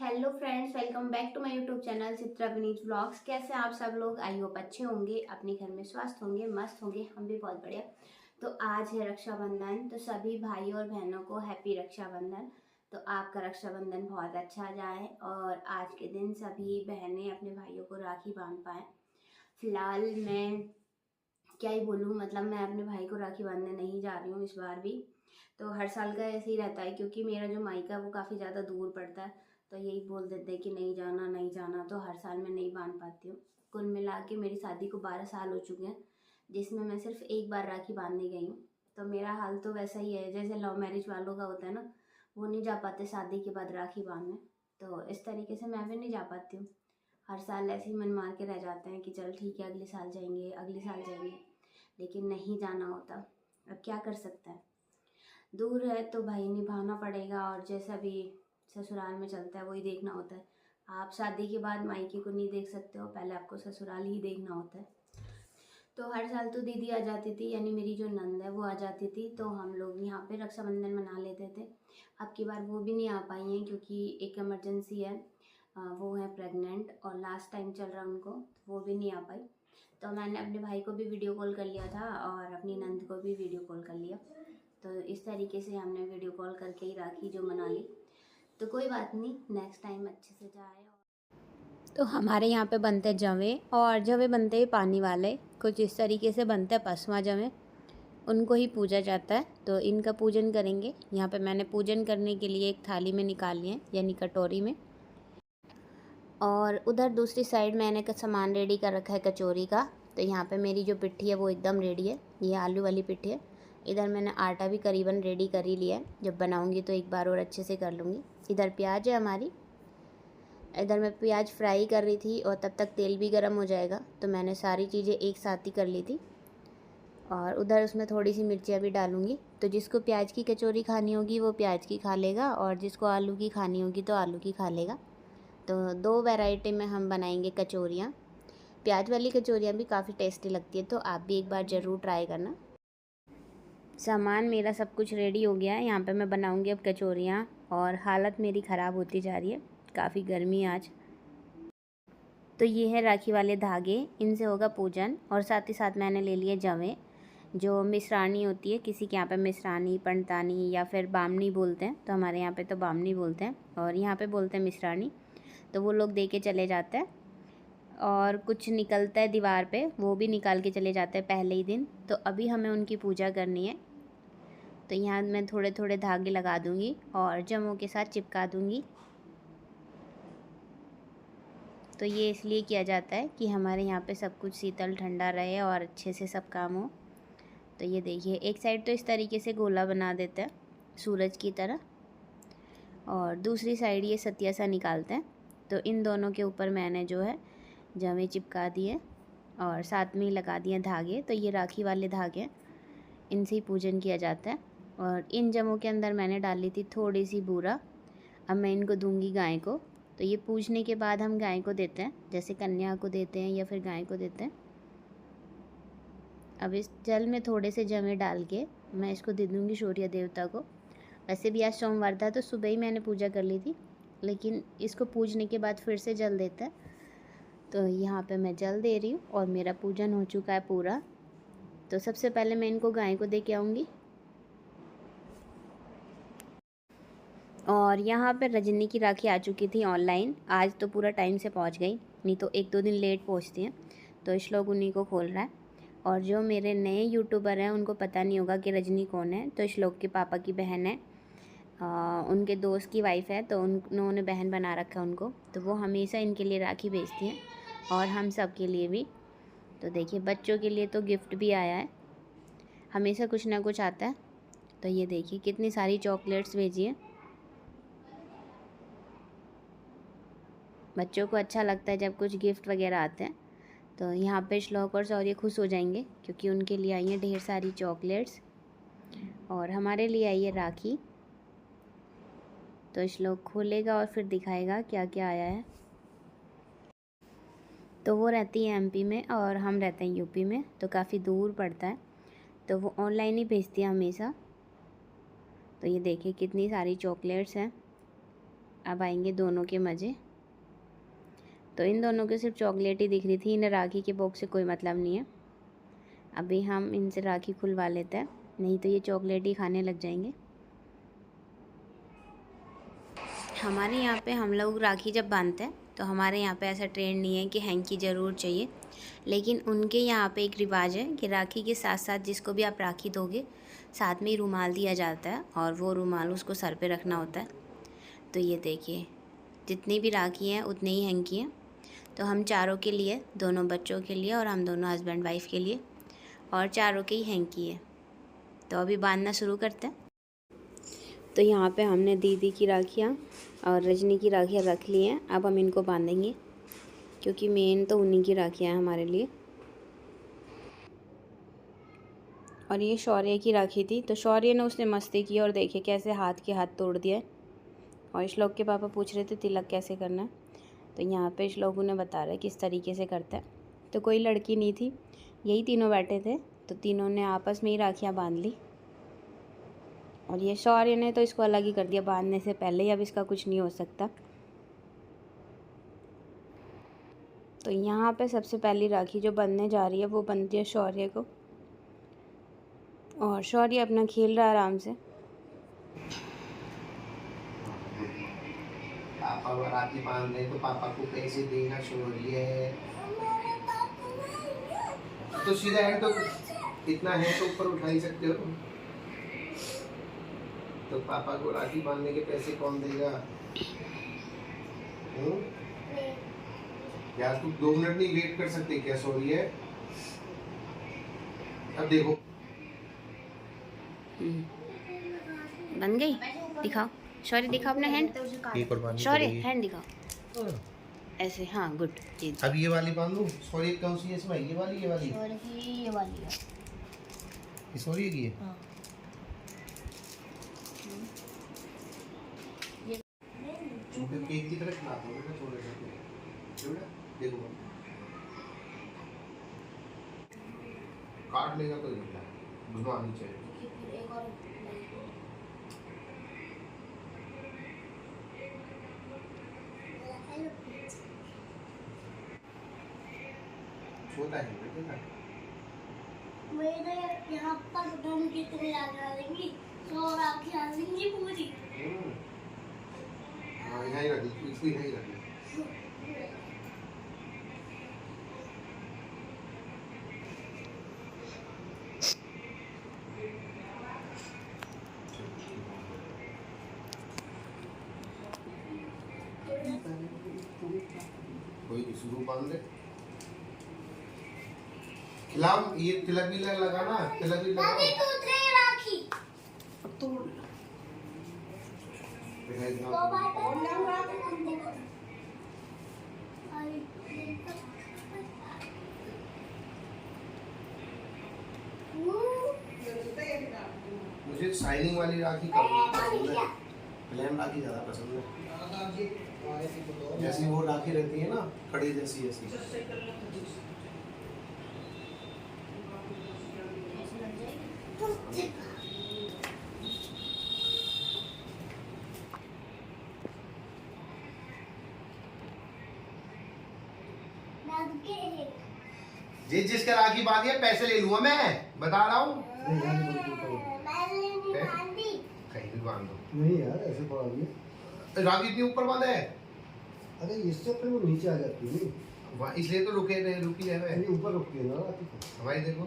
Hello friends, welcome back to my YouTube channel Chitra Vineet vlogs. कैसे हैं आप सब लोग? आई होप अच्छे होंगे, अपने घर में स्वस्थ होंगे, मस्त होंगे। हम भी बहुत बढ़िया। तो आज है रक्षाबंधन, तो सभी भाई और बहनों को हैप्पी रक्षाबंधन। तो आपका रक्षाबंधन बहुत अच्छा जाए और आज के दिन सभी बहनें अपने भाइयों को राखी बांध पाएँ। फिलहाल मैं क्या ही बोलूँ, मतलब मैं अपने भाई को राखी बांधने नहीं जा रही हूँ इस बार भी। तो हर साल का ऐसे ही रहता है, क्योंकि मेरा जो मायका है वो काफ़ी ज़्यादा दूर पड़ता है। तो यही बोल देते हैं कि नहीं जाना नहीं जाना, तो हर साल मैं नहीं बांध पाती हूँ। कुल मिला के मेरी शादी को 12 साल हो चुके हैं, जिसमें मैं सिर्फ एक बार राखी बांधने गई हूँ। तो मेरा हाल तो वैसा ही है जैसे लव मैरिज वालों का होता है ना, वो नहीं जा पाते शादी के बाद राखी बांधने। तो इस तरीके से मैं भी नहीं जा पाती हूँ। हर साल ऐसे ही मन मार के रह जाते हैं कि चल ठीक है, अगले साल जाएंगे अगले साल जाएंगे, लेकिन नहीं जाना होता। अब क्या कर सकते हैं, दूर है तो भाई निभाना पड़ेगा, और जैसा भी ससुराल में चलता है वही देखना होता है। आप शादी के बाद मायके को नहीं देख सकते हो, पहले आपको ससुराल ही देखना होता है। तो हर साल तो दीदी आ जाती थी, यानी मेरी जो नंद है वो आ जाती थी, तो हम लोग यहाँ पे रक्षाबंधन मना लेते थे। अब की बार वो भी नहीं आ पाई हैं क्योंकि एक इमरजेंसी है। वो है प्रेग्नेंट और लास्ट टाइम चल रहा है उनको, तो वो भी नहीं आ पाई। तो मैंने अपने भाई को भी वीडियो कॉल कर लिया था और अपनी नंद को भी वीडियो कॉल कर लिया। तो इस तरीके से हमने वीडियो कॉल करके ही राखी जो मना ली। तो कोई बात नहीं, नेक्स्ट टाइम अच्छे से जाए। तो हमारे यहाँ पे बनते हैं जवे, और जवे बनते हैं पानी वाले, कुछ इस तरीके से बनते हैं पसवा जवे। उनको ही पूजा जाता है, तो इनका पूजन करेंगे। यहाँ पे मैंने पूजन करने के लिए एक थाली में निकाल लिए, यानी कटोरी में। और उधर दूसरी साइड मैंने का सामान रेडी कर रखा है कचौरी का। तो यहाँ पे मेरी जो पिट्ठी है वो एकदम रेडी है, ये आलू वाली पिट्ठी है। इधर मैंने आटा भी करीबन रेडी कर ही लिया है, जब बनाऊँगी तो एक बार और अच्छे से कर लूँगी। इधर प्याज है हमारी, इधर मैं प्याज फ्राई कर रही थी, और तब तक तेल भी गर्म हो जाएगा, तो मैंने सारी चीज़ें एक साथ ही कर ली थी। और उधर उसमें थोड़ी सी मिर्चियाँ भी डालूँगी। तो जिसको प्याज की कचौरी खानी होगी वो प्याज की खा लेगा, और जिसको आलू की खानी होगी तो आलू की खा लेगा। तो दो वैरायटी में हम बनाएंगे कचौरियाँ। प्याज वाली कचौरियाँ भी काफ़ी टेस्टी लगती है, तो आप भी एक बार ज़रूर ट्राई करना। सामान मेरा सब कुछ रेडी हो गया है, यहाँ पे मैं बनाऊंगी अब कचौरियाँ। और हालत मेरी ख़राब होती जा रही है, काफ़ी गर्मी आज। तो ये है राखी वाले धागे, इनसे होगा पूजन। और साथ ही साथ मैंने ले लिए जवें, जो मिश्रानी होती है, किसी के यहाँ पे मिश्रानी, पंडतानी या फिर बामनी बोलते हैं। तो हमारे यहाँ पे तो बामनी बोलते हैं, और यहाँ पे बोलते हैं मिश्रानी। तो वो लोग दे के चले जाते हैं। और कुछ निकलता है दीवार पे, वो भी निकाल के चले जाते हैं पहले ही दिन। तो अभी हमें उनकी पूजा करनी है। तो यहाँ मैं थोड़े थोड़े धागे लगा दूँगी और जमों के साथ चिपका दूँगी। तो ये इसलिए किया जाता है कि हमारे यहाँ पे सब कुछ शीतल ठंडा रहे और अच्छे से सब काम हो। तो ये देखिए, एक साइड तो इस तरीके से गोला बना देते हैं सूरज की तरह, और दूसरी साइड ये सतिया सा निकालते हैं। तो इन दोनों के ऊपर मैंने जो है जमें चिपका दिए, और साथ में ही लगा दिए धागे। तो ये राखी वाले धागे, इनसे ही पूजन किया जाता है। और इन जमों के अंदर मैंने डाली थी थोड़ी सी बूरा। अब मैं इनको दूंगी गाय को। तो ये पूजने के बाद हम गाय को देते हैं, जैसे कन्या को देते हैं या फिर गाय को देते हैं। अब इस जल में थोड़े से जमे डाल के मैं इसको दे दूँगी सूर्य देवता को। वैसे भी आज सोमवार था तो सुबह ही मैंने पूजा कर ली थी, लेकिन इसको पूजने के बाद फिर से जल देते हैं। तो यहाँ पे मैं जल दे रही हूँ और मेरा पूजन हो चुका है पूरा। तो सबसे पहले मैं इनको गाय को दे के आऊँगी। और यहाँ पे रजनी की राखी आ चुकी थी ऑनलाइन, आज तो पूरा टाइम से पहुँच गई, नहीं तो एक दो दिन लेट पहुँचती हैं। तो श्लोक उन्हीं को खोल रहा है। और जो मेरे नए यूट्यूबर हैं उनको पता नहीं होगा कि रजनी कौन है। तो श्लोक के पापा की बहन है, उनके दोस्त की वाइफ है, तो उन्होंने बहन बना रखा है उनको। तो वो हमेशा इनके लिए राखी भेजती हैं, और हम सब के लिए भी। तो देखिए, बच्चों के लिए तो गिफ्ट भी आया है, हमेशा कुछ ना कुछ आता है। तो ये देखिए कितनी सारी चॉकलेट्स भेजी है। बच्चों को अच्छा लगता है जब कुछ गिफ्ट वगैरह आते हैं। तो यहाँ पे श्लोक और शौर्य खुश हो जाएंगे, क्योंकि उनके लिए आई है ढेर सारी चॉकलेट्स, और हमारे लिए आई है राखी। तो श्लोक खोलेगा और फिर दिखाएगा क्या क्या आया है। तो वो रहती है एमपी में और हम रहते हैं यूपी में, तो काफ़ी दूर पड़ता है। तो वो ऑनलाइन ही भेजती है हमेशा। तो ये देखिए कितनी सारी चॉकलेट्स हैं। अब आएंगे दोनों के मज़े। तो इन दोनों को सिर्फ चॉकलेट ही दिख रही थी, इन्हें राखी के बॉक्स से कोई मतलब नहीं है। अभी हम इनसे राखी खुलवा लेते हैं, नहीं तो ये चॉकलेट ही खाने लग जाएंगे। हमारे यहाँ पे हम लोग राखी जब बांधते हैं तो हमारे यहाँ पे ऐसा ट्रेंड नहीं है कि हैंकी ज़रूर चाहिए, लेकिन उनके यहाँ पे एक रिवाज है कि राखी के साथ साथ जिसको भी आप राखी दोगे साथ में ही रुमाल दिया जाता है और वो रुमाल उसको सर पे रखना होता है। तो ये देखिए जितनी भी राखी हैं उतनी ही हैंकी हैं। तो हम चारों के लिए, दोनों बच्चों के लिए और हम दोनों हस्बैंड वाइफ के लिए, और चारों के ही हैंकी है। तो अभी बांधना शुरू करते हैं। तो यहाँ पे हमने दीदी की राखियाँ और रजनी की राखियाँ रख ली हैं। अब हम इनको बांधेंगे क्योंकि मेन तो उन्हीं की राखियाँ हैं हमारे लिए। और ये शौर्य की राखी थी, तो शौर्य ने उसने मस्ती की और देखिए कैसे हाथ के हाथ तोड़ दिया। और श्लोक के पापा पूछ रहे थे तिलक कैसे करना है, तो यहाँ पे श्लोक उन्हें बता रहे किस तरीके से करता है। तो कोई लड़की नहीं थी, यही तीनों बैठे थे, तो तीनों ने आपस में ही राखियाँ बांध ली। और ये शौर्य ने तो इसको अलग ही कर दिया बांधने से पहले ही, अब इसका कुछ नहीं हो सकता। तो यहाँ पे सबसे पहली राखी जो बनने जा रही है वो बनती है शौर्य को, और शौर्य अपना खेल रहा है आराम से। पापा को राखी बांध रहे तो पापा को पैसे देना शौर्य। तो सीधा है, तो इतना है तो ऊपर उठा ही सकते हो। तो पापा को राखी बांधने के पैसे कौन देगा? यार तू 2 मिनट नहीं वेट कर सकते क्या शौर्य? अब देखो बन गई, दिखाओ शौर्य, दिखाओ अपना हैंड। शौर्य हैंड दिखाओ ऐसे, हाँ गुड जी। अब ये वाली बांध लूं? शौर्य कौन सी है इसमें? ये वाली ये वाली है। ये शौर्य की है। हाँ। केक की तरह खिलाता हूँ बेटा, थोड़ा सा देखो काट लेगा तो घुमानी चाहिए। छोटा है बेटा, मेरे यहाँ पर बम कितने आ जाएंगी, 100 राखी आ जाएंगी पूरी। हाँ यहीं रख दी, इसको यहीं रख दी। कोई शुरू बांध दे, खिलाओ। ये तिलक भी लगाना, तिलक भी लगाओ। राखी अब तो मुझे शाइनिंग वाली राखी पसंद है, प्लेन राखी ज्यादा पसंद है। जैसी वो राखी रहती है ना कड़ी जैसी, ऐसी जिस जिसका राखी बांधी है पैसे ले लूंगा मैं, बता रहा हूँ। कहीं भी बांध दो। नहीं यार ऐसे पड़ा दिया। राखी इतनी ऊपर बांधा है? अरे इससे फिर वो नीचे आ जाती है। वहाँ इसलिए तो रुकी है। ऊपर रुकती है ना राखी को। हमारी देखो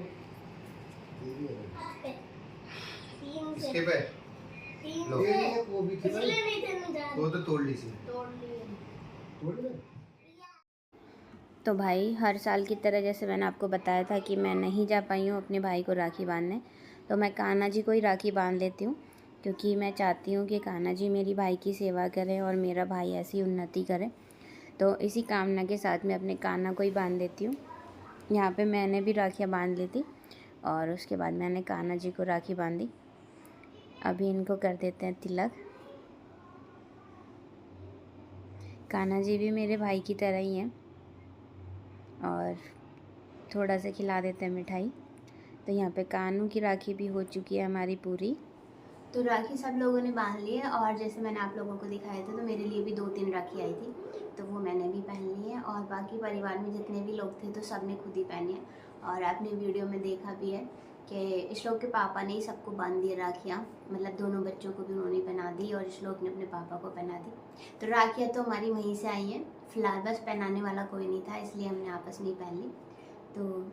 इसके पे लो, वो भी थी वो तो तोड़ ली सी। तोड़ ले। तो भाई हर साल की तरह जैसे मैंने आपको बताया था कि मैं नहीं जा पाई हूँ अपने भाई को राखी बांधने, तो मैं कान्हा जी को ही राखी बांध लेती हूँ, क्योंकि मैं चाहती हूँ कि कान्हा जी मेरी भाई की सेवा करें और मेरा भाई ऐसी उन्नति करे। तो इसी कामना के साथ मैं अपने कान्हा को ही बांध लेती हूँ। यहाँ पे मैंने भी राखियाँ बांध ली थी और उसके बाद मैंने कान्हा जी को राखी बांधी। अभी इनको कर देते हैं तिलक। कान्हा जी भी मेरे भाई की तरह ही हैं और थोड़ा सा खिला देते हैं मिठाई। तो यहाँ पे कान्हू की राखी भी हो चुकी है हमारी पूरी। तो राखी सब लोगों ने बांध ली है, और जैसे मैंने आप लोगों को दिखाया था तो मेरे लिए भी 2-3 राखी आई थी, तो वो मैंने भी पहन ली है। और बाकी परिवार में जितने भी लोग थे तो सब ने खुद ही पहनी है। और आपने वीडियो में देखा भी है कि श्लोक के पापा ने ही सबको बांध दिया राखियाँ, मतलब दोनों बच्चों को भी उन्होंने पहना दी और श्लोक ने अपने पापा को पहना दी। तो राखियाँ तो हमारी वहीं से आई हैं, फिलहाल बस पहनाने वाला कोई नहीं था, इसलिए हमने आपस में ही पहन ली। तो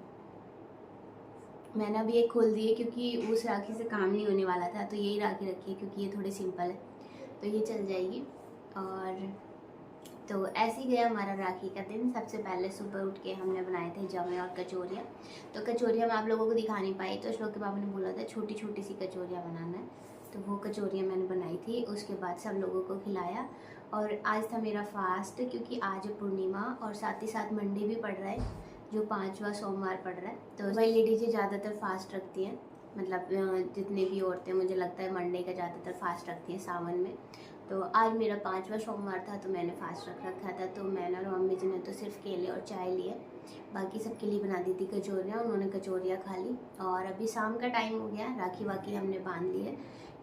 मैंने अभी एक खोल दी है क्योंकि उस राखी से काम नहीं होने वाला था, तो यही राखी रखी है क्योंकि ये थोड़ी सिंपल है, तो ये चल जाएगी। और तो ऐसे ही गया हमारा राखी का दिन। सबसे पहले सुबह उठ के हमने बनाए थे जवे और कचौरियाँ। तो कचौरियाँ मैं आप लोगों को दिखा नहीं पाई, तो श्लोक के पापा ने बोला था छोटी छोटी सी कचौरियाँ बनाना है, तो वो कचौरियाँ मैंने बनाई थी। उसके बाद सब लोगों को खिलाया। और आज था मेरा फास्ट, क्योंकि आज है पूर्णिमा और साथ ही साथ मंडे भी पड़ रहा है, जो 5वां सोमवार पड़ रहा है। तो वही लेडीज़ें ज़्यादातर फास्ट रखती हैं, मतलब जितने भी औरतें, मुझे लगता है मंडे का ज़्यादातर फास्ट रखती हैं सावन में। तो आज मेरा 5वां सोमवार था, तो मैंने फास्ट रख रखा था। तो मैंने और मम्मी जी ने तो सिर्फ केले और चाय लिए, बाकी सबके लिए बना दी थी कचौरियाँ, उन्होंने कचौरियाँ खा ली। और अभी शाम का टाइम हो गया, राखी वाखी हमने बांध ली है,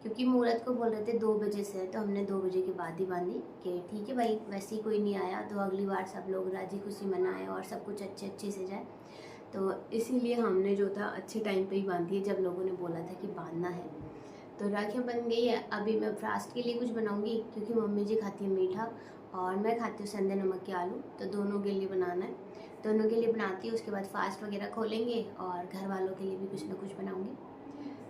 क्योंकि मुहूर्त को बोल रहे थे 2 बजे से, तो हमने 2 बजे के बाद ही बांधी कि ठीक है भाई, वैसे ही कोई नहीं आया तो अगली बार सब लोग राजी खुशी मनाएं और सब कुछ अच्छे से जाए। तो इसीलिए हमने जो था अच्छे टाइम पे ही बांधी है, जब लोगों ने बोला था कि बांधना है। तो राखियाँ बन गई है। अभी मैं फास्ट के लिए कुछ बनाऊंगी, क्योंकि मम्मी जी खाती है मीठा और मैं खाती हूँ संदे नमक के आलू, तो दोनों के लिए बनाना है, दोनों के लिए बनाती हूँ। उसके बाद फास्ट वगैरह खोलेंगे और घर वालों के लिए भी कुछ ना कुछ बनाऊंगी।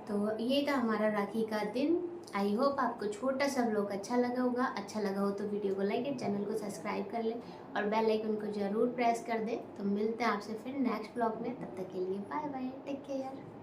तो ये था हमारा राखी का दिन। आई होप आपको छोटा सा व्लॉग अच्छा लगा होगा। अच्छा लगा हो तो वीडियो को लाइक एंड चैनल को सब्सक्राइब कर ले और बेल आइकन को जरूर प्रेस कर दे। तो मिलते हैं आपसे फिर नेक्स्ट व्लॉग में, तब तक के लिए बाय बाय, टेक केयर।